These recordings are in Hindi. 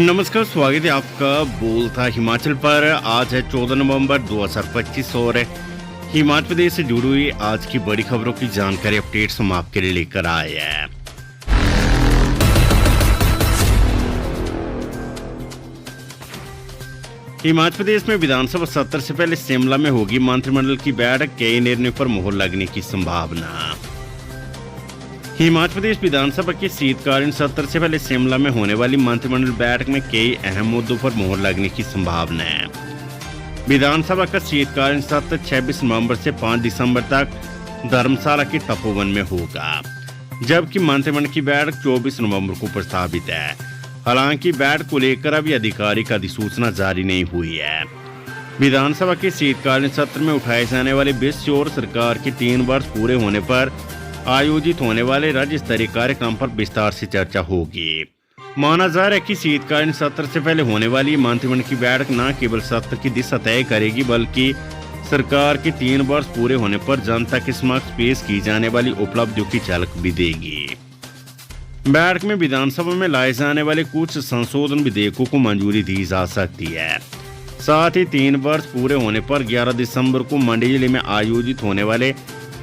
नमस्कार, स्वागत है आपका बोलता हिमाचल पर। आज है 14 नवंबर 2025 और हिमाचल प्रदेश से जुड़ी हुई आज की बड़ी खबरों की जानकारी अपडेट्स हम आपके लिए लेकर आए हैं। हिमाचल प्रदेश में विधानसभा सत्र से पहले शिमला में होगी मंत्रिमंडल की बैठक, कई निर्णयों पर मोहर लगने की संभावना। हिमाचल प्रदेश विधानसभा के शीतकालीन सत्र से पहले शिमला में होने वाली मंत्रिमंडल बैठक में कई अहम मुद्दों पर मोहर लगने की संभावना है। विधानसभा का शीतकालीन सत्र 26 नवंबर से 5 दिसंबर तक धर्मशाला के तपोवन में होगा, जबकि मंत्रिमंडल की बैठक 24 नवंबर को प्रस्तावित है। हालांकि बैठक को लेकर अभी आधिकारिक अधिसूचना जारी नहीं हुई है। विधानसभा के शीतकालीन सत्र में उठाए जाने वाले विषय और सरकार के 3 वर्ष पूरे होने पर आयोजित होने वाले राज्य स्तरीय कार्यक्रम पर विस्तार से चर्चा होगी। माना जा रहा है कि शीतकालीन सत्र से पहले होने वाली मंत्रिमंडल की बैठक न केवल सत्र की दिशा तय करेगी, बल्कि सरकार के 3 वर्ष पूरे होने पर जनता के समक्ष पेश की जाने वाली उपलब्धियों की झलक भी देगी। बैठक में विधानसभा में लाए जाने वाले कुछ संशोधन विधेयकों को मंजूरी दी जा सकती है। साथ ही 3 वर्ष पूरे होने पर 11 दिसंबर को मंडी जिले में आयोजित होने वाले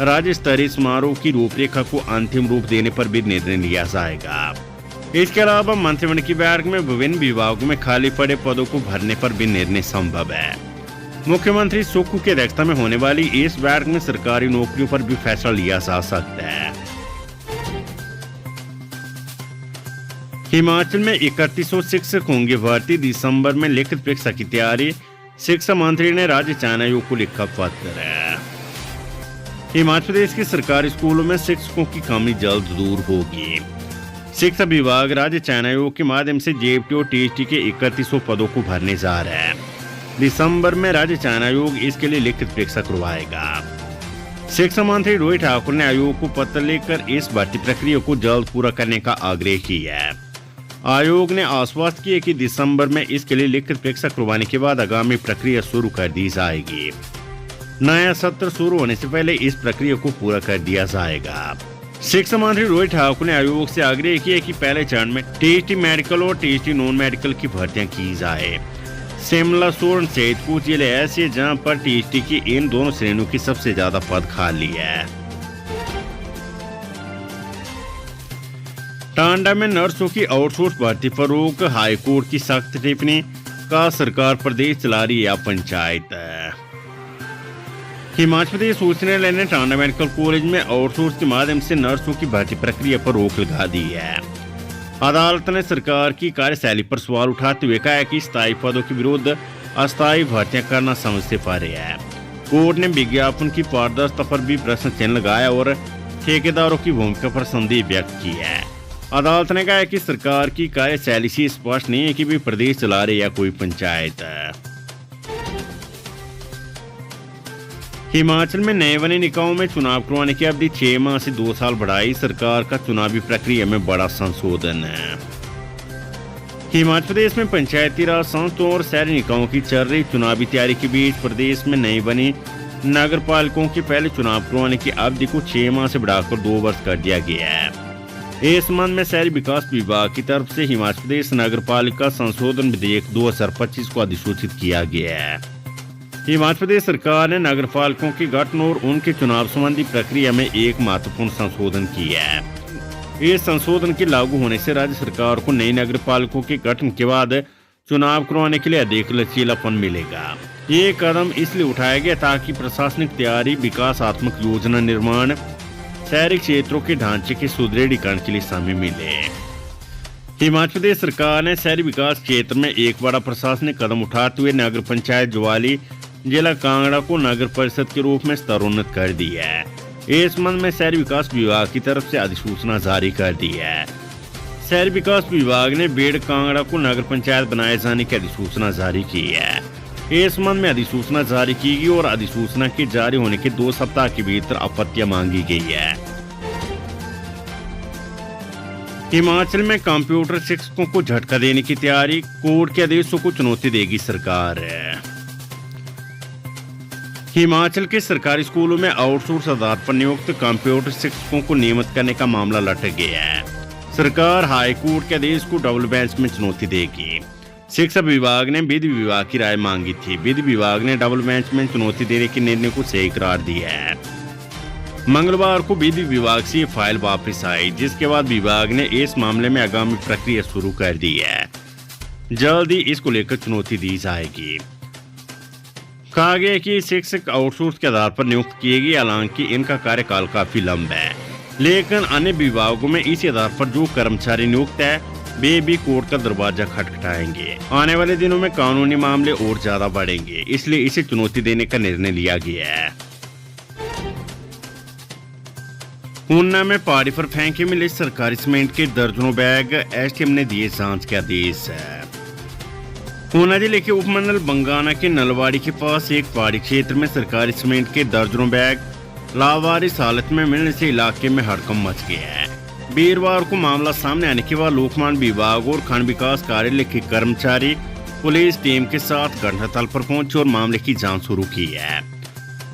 राज्य स्तरीय समारोह की रूपरेखा को अंतिम रूप देने पर भी निर्णय लिया जाएगा। इसके अलावा मंत्रिमंडल की बैठक में विभिन्न विभागों में खाली पड़े पदों को भरने पर भी निर्णय संभव है। मुख्यमंत्री सुक्खू की अध्यक्षता में होने वाली इस बैठक में सरकारी नौकरियों पर भी फैसला लिया जा सकता है। हिमाचल में 3100 शिक्षक होंगे भर्ती, दिसंबर में लिखित परीक्षा की तैयारी। शिक्षा मंत्री ने राज्य चयन आयोग को लिखा पत्र। हिमाचल प्रदेश के सरकारी स्कूलों में शिक्षकों की कमी जल्द दूर होगी। शिक्षा विभाग राज्य चयन आयोग के माध्यम से जेपीटी और टीएचटी के 3100 पदों को भरने जा रहा है। दिसंबर में राज्य चयन आयोग इसके लिए लिखित परीक्षा करवाएगा। शिक्षा मंत्री रोहित ठाकुर ने आयोग को पत्र लिखकर इस भर्ती प्रक्रिया को जल्द पूरा करने का आग्रह किया है। आयोग ने आश्वस्त किया कि दिसंबर में इसके लिए लिखित परीक्षा करवाने के बाद आगामी प्रक्रिया शुरू कर दी जाएगी। नया सत्र शुरू होने से पहले इस प्रक्रिया को पूरा कर दिया जाएगा। शिक्षा मंत्री रोहित ठाकुर ने आयोग से आग्रह किया कि पहले चरण में टीएचटी मेडिकल और टीएचटी नॉन मेडिकल की भर्तियां की जाए। शिमला, सोलन सहित कुछ जिले ऐसे जहां पर टीएचटी की इन दोनों श्रेणियों की सबसे ज्यादा पद खाली है। टांडा में नर्सों की आउटसोर्स भर्ती पर रोक, हाईकोर्ट की सख्त टिप्पणी। का सरकार प्रदेश चला रही या पंचायत। हिमाचल प्रदेश उच्च न्यायालय ने टांडा मेडिकल कॉलेज में आउटसोर्स के माध्यम से नर्सों की भर्ती प्रक्रिया पर रोक लगा दी है। अदालत ने सरकार की कार्यशैली पर सवाल उठाते हुए कहा कि स्थायी पदों के विरुद्ध अस्थायी भर्तियां करना समझ से परे है। कोर्ट ने विज्ञापन की पारदर्शिता पर भी प्रश्न चिन्ह लगाया और ठेकेदारों की भूमिका पर संदेह व्यक्त की है। अदालत ने कहा कि सरकार की कार्यशैली से स्पष्ट नहीं है कि वे प्रदेश चला रहे या कोई पंचायत है। हिमाचल में नए बने निकायों में चुनाव करवाने की अवधि 6 माह से 2 साल बढ़ाई, सरकार का चुनावी प्रक्रिया में बड़ा संशोधन है। हिमाचल प्रदेश में पंचायती राज संस्थाओं और शहरी निकायों की चल रही चुनावी तैयारी के बीच प्रदेश में नई बनी नगर पालिकाओं के पहले चुनाव करवाने की अवधि को 6 माह से बढ़ाकर 2 वर्ष कर दिया गया है। इस संबंध में शहरी विकास विभाग की तरफ से हिमाचल प्रदेश नगर पालिका संशोधन विधेयक 2025 को अधिसूचित किया गया है। हिमाचल प्रदेश सरकार ने नगर पालिकाओं के गठन और उनके चुनाव संबंधी प्रक्रिया में एक महत्वपूर्ण संशोधन किया है। इस संशोधन के लागू होने से राज्य सरकार को नई नगर पालिकाओं के गठन के बाद चुनाव करवाने के लिए अधिक लचीलापन मिलेगा। ये कदम इसलिए उठाया गया ताकि प्रशासनिक तैयारी, विकासात्मक योजना निर्माण, शहरी क्षेत्रों के ढांचे के सुदृढ़ीकरण के लिए समय मिले। हिमाचल प्रदेश सरकार ने शहरी विकास क्षेत्र में एक बड़ा प्रशासनिक कदम उठाते हुए नगर पंचायत ज्वाली जिला कांगड़ा को नगर परिषद के रूप में स्तरोन्नत कर दिया है। इस संबंध में शहरी विकास विभाग की तरफ से अधिसूचना जारी कर दी है। शहरी विकास विभाग ने बेड़ कांगड़ा को नगर पंचायत बनाए जाने की अधिसूचना जारी की है। इस संबंध में अधिसूचना जारी की गई और अधिसूचना के जारी होने के 2 सप्ताह के भीतर आपत्तियां मांगी गई है। हिमाचल में कंप्यूटर शिक्षकों को झटका देने की तैयारी, कोर्ट के आदेशों को चुनौती देगी सरकार। हिमाचल के सरकारी स्कूलों में आउटसोर्स आधार पर नियुक्त कंप्यूटर शिक्षकों को नियमित करने का मामला लटक गया है। सरकार हाई कोर्ट के आदेश को डबल बेंच में चुनौती देगी। शिक्षा विभाग ने विधि विभाग की राय मांगी थी। विधि विभाग ने डबल बेंच में चुनौती देने के निर्णय को सही करार दिया है। मंगलवार को विधि विभाग से ये फाइल वापस आई, जिसके बाद विभाग ने इस मामले में आगामी प्रक्रिया शुरू कर दी है। जल्द ही इसको लेकर चुनौती दी जाएगी। कहा गया कि शिक्षक आउटसोर्स के आधार पर नियुक्त किए गए, हालांकि इनका कार्यकाल काफी लंबा है, लेकिन अन्य विभागों में इसी आधार पर जो कर्मचारी नियुक्त है वे भी कोर्ट का दरवाजा खटखटाएंगे। आने वाले दिनों में कानूनी मामले और ज्यादा बढ़ेंगे, इसलिए इसे चुनौती देने का निर्णय लिया गया है। ऊना में पहाड़ी पर फेंके मिले सरकारी सीमेंट के दर्जनों बैग, एसडीएम ने दिए जांच के आदेश। ऊना जिले के उपमंडल बंगाना के नलवाड़ी के पास एक पहाड़ी क्षेत्र में सरकारी सीमेंट के दर्जनों बैग लावारिस हालत में मिलने से इलाके में हड़कंप मच गया है। वीरवार को मामला सामने आने के बाद लोकमान विभाग और खंड विकास कार्यालय के कर्मचारी पुलिस टीम के साथ घटनास्थल पर पहुंचे और मामले की जांच शुरू की है।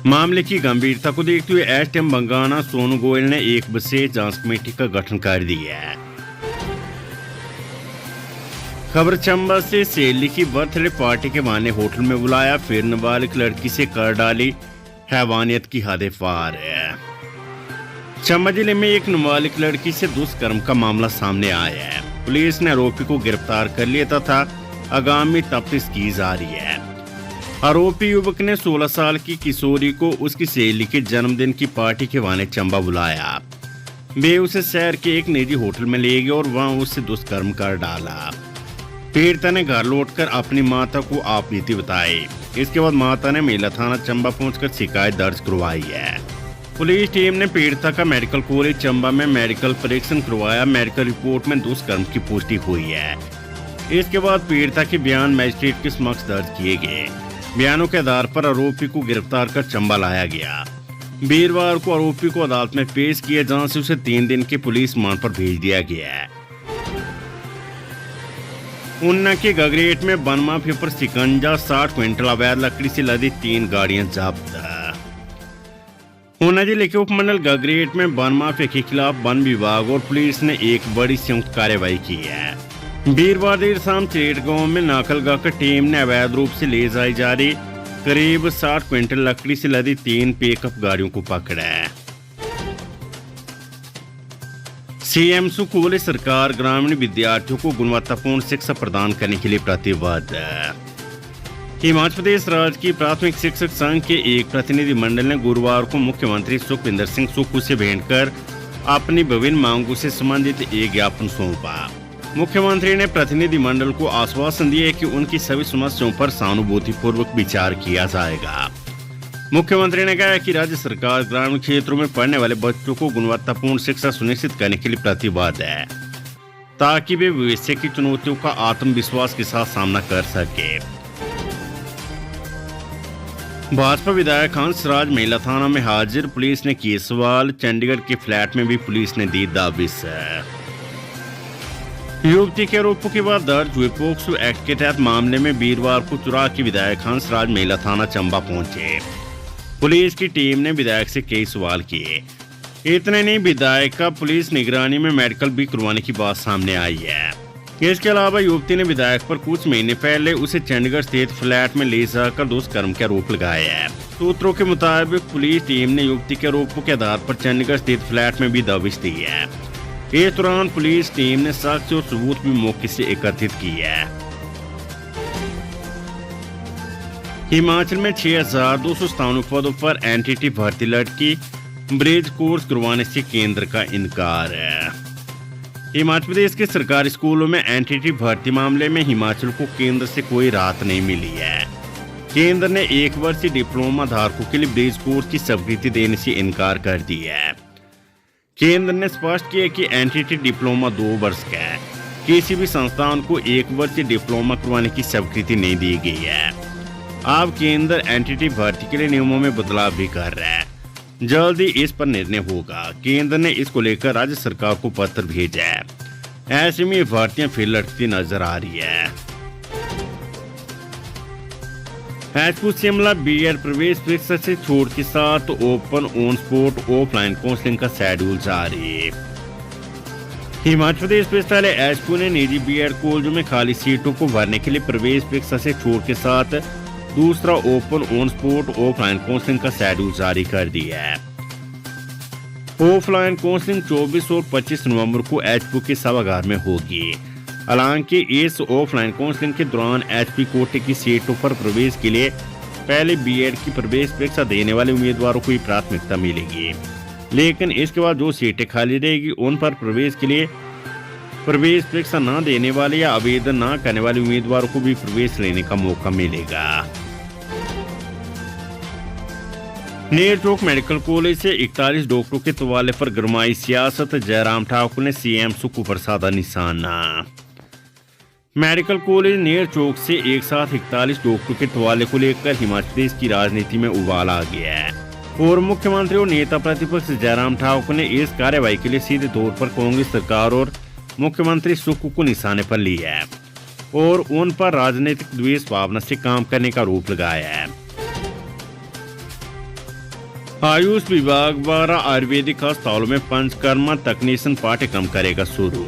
मामले की गंभीरता को देखते हुए एसडीएम बंगाना सोनू गोयल ने एक विशेष जांच कमेटी का गठन कर दिया है। खबर चंबा से सहेली की बर्थडे पार्टी के बहाने होटल में बुलाया, फिर नाबालिग लड़की से कर डाली हैवानियत की हदें पार। चंबा जिले में एक नाबालिग लड़की से दुष्कर्म का मामला सामने आया है। पुलिस ने आरोपी को गिरफ्तार कर लिया तथा आगामी तफ्तीश की जा रही है। आरोपी युवक ने 16 साल की किशोरी को उसकी सहेली के जन्मदिन की पार्टी के बहाने चंबा बुलाया। वे उसे शहर के एक निजी होटल में ले गए और वहां उससे दुष्कर्म कर डाला। पीड़िता ने घर लौटकर अपनी माता को आपबीती बताई। इसके बाद माता ने मेला थाना चंबा पहुंचकर शिकायत दर्ज करवाई है। पुलिस टीम ने पीड़िता का मेडिकल कॉलेज चंबा में मेडिकल परीक्षण करवाया। मेडिकल रिपोर्ट में दुष्कर्म की पुष्टि हुई है। इसके बाद पीड़िता के बयान मजिस्ट्रेट के समक्ष दर्ज किए गए। बयानों के आधार पर आरोपी को गिरफ्तार कर चंबा लाया गया। वीरवार को आरोपी को अदालत में पेश किया, जहां से उसे 3 दिन के पुलिस रिमांड पर भेज दिया गया है। ऊना के गगरेट में वन माफिया पर शिकंजा, 60 क्विंटल अवैध लकड़ी से लदी 3 गाड़ियां जब्त। ऊना जिले के उपमंडल गगरेट में वन माफिया के खिलाफ वन विभाग और पुलिस ने एक बड़ी संयुक्त कार्रवाई की है। वीरवार देर शाम चेट गांव में नाकल गाकर टीम ने अवैध रूप से ले जाई जा रही करीब 60 क्विंटल लकड़ी से लदी 3 पिकअप गाड़ियों को पकड़ा है। सीएम स्कूल सरकार ग्रामीण विद्यार्थियों को गुणवत्तापूर्ण शिक्षा प्रदान करने के लिए प्रतिबद्ध। हिमाचल प्रदेश राज्य की प्राथमिक शिक्षक संघ के एक प्रतिनिधि मंडल ने गुरुवार को मुख्यमंत्री सुखविंदर सिंह सुक्खू से भेंट कर अपनी विभिन्न मांगों से संबंधित एक ज्ञापन सौंपा। मुख्यमंत्री ने प्रतिनिधि मंडल को आश्वासन दिया कि उनकी सभी समस्याओं पर सहानुभूतिपूर्वक विचार किया जाएगा। मुख्यमंत्री ने कहा कि राज्य सरकार ग्रामीण क्षेत्रों में पढ़ने वाले बच्चों को गुणवत्तापूर्ण शिक्षा सुनिश्चित करने के लिए प्रतिबद्ध है, ताकि वे भविष्य की चुनौतियों का आत्मविश्वास के साथ सामना कर सके। भाजपा विधायक हंसराज मेला थाना में हाजिर, पुलिस ने किए सवाल। चंडीगढ़ के फ्लैट में भी पुलिस ने दी दबिश। युवती के आरोपों के बाद दर्ज हुए पोक्सो एक्ट के तहत मामले में वीरवार को चुरा के विधायक हंसराज मेला थाना चंबा पहुंचे। पुलिस की टीम ने विधायक से कई सवाल किए। इतने नहीं, विधायक का पुलिस निगरानी में मेडिकल भी करवाने की बात सामने आई है। इसके अलावा युवती ने विधायक पर कुछ महीने पहले उसे चंडीगढ़ स्थित फ्लैट में ले जाकर दुष्कर्म के आरोप लगाए हैं। सूत्रों के मुताबिक पुलिस टीम ने युवती के आरोपों के आधार पर चंडीगढ़ स्थित फ्लैट में भी दबिश दी है। इस दौरान पुलिस टीम ने साक्ष्य और सबूत भी मौके से एकत्रित की है। हिमाचल में 6,297 पदों पर एनटीटी भर्ती लटकी, ब्रिज कोर्स करवाने से केंद्र का इनकार है। हिमाचल प्रदेश के सरकारी स्कूलों में एनटीटी भर्ती मामले में हिमाचल को केंद्र से कोई राहत नहीं मिली है। केंद्र ने 1 वर्षीय डिप्लोमा धारकों के लिए ब्रिज कोर्स की स्वीकृति देने से इनकार कर दिया है। केंद्र ने स्पष्ट किया कि एनटीटी डिप्लोमा 2 वर्ष का है। किसी भी संस्थान को 1 वर्षीय डिप्लोमा करवाने की स्वीकृति नहीं दी गई है। अब केंद्र एनटीटी भर्ती के लिए नियमों में बदलाव भी कर रहा है। जल्द ही इस पर निर्णय होगा। केंद्र ने इसको लेकर राज्य सरकार को पत्र भेजा है। ऐसे में भर्तियां फिर लटकती नजर आ रही है। हैचपुर शिमला बीएड प्रवेश परीक्षा से छूट के साथ open on spot offline counselling का शेड्यूल जारी। हिमाचल प्रदेश पुलिस एचपू ने निजी बीएड कॉलेजों में खाली सीटों को भरने के लिए प्रवेश परीक्षा से छूट के साथ दूसरा open on spot offline counselling का शेड्यूल जारी कर दिया है। ऑफलाइन काउंसलिंग 24 और 25 नवंबर को एचपू के सभागार में होगी। हालांकि इस ऑफलाइन काउंसलिंग के दौरान एचपी कोटे की सीटों पर प्रवेश के लिए पहले बीएड की प्रवेश परीक्षा देने वाले उम्मीदवारों को ही प्राथमिकता मिलेगी, लेकिन इसके बाद जो सीटें खाली रहेगी उन पर प्रवेश के लिए प्रवेश परीक्षा न देने वाले या आवेदन न करने वाले उम्मीदवारों को भी प्रवेश लेने का मौका मिलेगा। नेरचौक मेडिकल कॉलेज से 41 डॉक्टरों के तबादले पर गरमाई सियासत, जयराम ठाकुर ने सीएम सुक्खू पर साधा निशाना। मेडिकल कॉलेज नेरचौक से एक साथ 41 डॉक्टरों के तबादले को लेकर हिमाचल प्रदेश की राजनीति में उबाल आ गया है और मुख्यमंत्री और नेता प्रतिपक्ष जयराम ठाकुर ने इस कार्रवाई के लिए सीधे तौर पर कांग्रेस सरकार और मुख्यमंत्री सुक्खू को निशाने पर लिया है और उन पर राजनीतिक द्वेष भावना से काम करने का आरोप लगाया है। आयुष विभाग द्वारा आयुर्वेदिक अस्पतालों में पंचकर्मा तकनीशियन पाठ्यक्रम करेगा शुरू।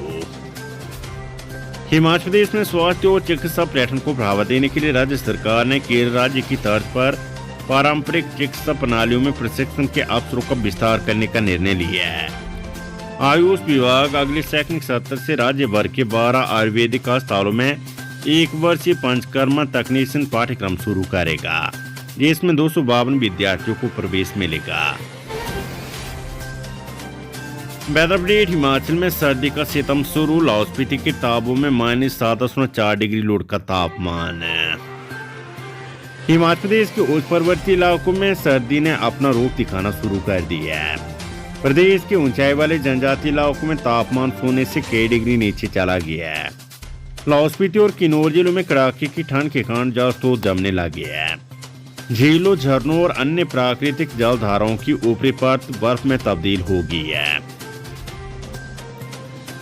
हिमाचल प्रदेश में स्वास्थ्य और चिकित्सा पर्यटन को बढ़ावा देने के लिए राज्य सरकार ने केरल राज्य की तर्ज पर पारंपरिक चिकित्सा प्रणालियों में प्रशिक्षण के अवसरों का विस्तार करने का निर्णय लिया है। आयुष विभाग अगले शैक्षणिक सत्र से राज्य भर के 12 आयुर्वेदिक अस्पतालों में 1 वर्षीय पंचकर्मा तकनीशियन पाठ्यक्रम शुरू करेगा, जिसमें 252 विद्यार्थियों को प्रवेश मिलेगा। Weather update. हिमाचल में सर्दी का सितम शुरू, लाहौल स्पीति के ताबों में -7.4 डिग्री लोड का तापमान। हिमाचल प्रदेश के उच्च पर्वतीय इलाकों में सर्दी ने अपना रूप दिखाना शुरू कर दिया है। प्रदेश के ऊंचाई वाले जनजातीय इलाकों में तापमान सोने से कई डिग्री नीचे चला गया है। लाहौल स्पीति और किन्नौर जिलों में कड़ाके की ठंड के कारण जलस्रोत जमने लगे हैं। झीलों, झरनों और अन्य प्राकृतिक जलधाराओं की ऊपरी परत बर्फ में तब्दील हो गई है।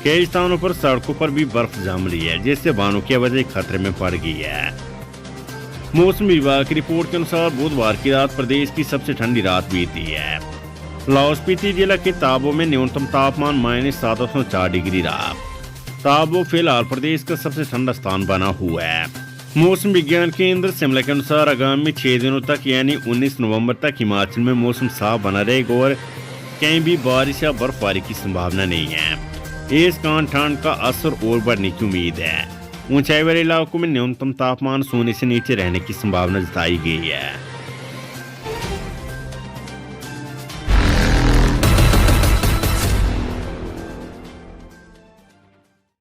कई स्थानों पर सड़कों पर भी बर्फ जम रही है, जिससे वाहनों की आवाजाही खतरे में पड़ गई है। मौसम विभाग की रिपोर्ट के अनुसार बुधवार की रात प्रदेश की सबसे ठंडी रात बीती है। लाहौल स्पीति जिला के ताबो में न्यूनतम तापमान -7.4 डिग्री रहा। ताबो फिलहाल प्रदेश का सबसे ठंडा स्थान बना हुआ है। मौसम विज्ञान केंद्र शिमला के अनुसार आगामी 6 दिनों तक यानी 19 नवंबर तक हिमाचल में मौसम साफ बना रहेगा और कहीं भी बारिश या बर्फबारी की संभावना नहीं है। इस कारण ठंड का असर और बढ़ने की उम्मीद है। ऊंचाई वाले इलाकों में न्यूनतम तापमान शून्य से नीचे रहने की संभावना जताई गई है।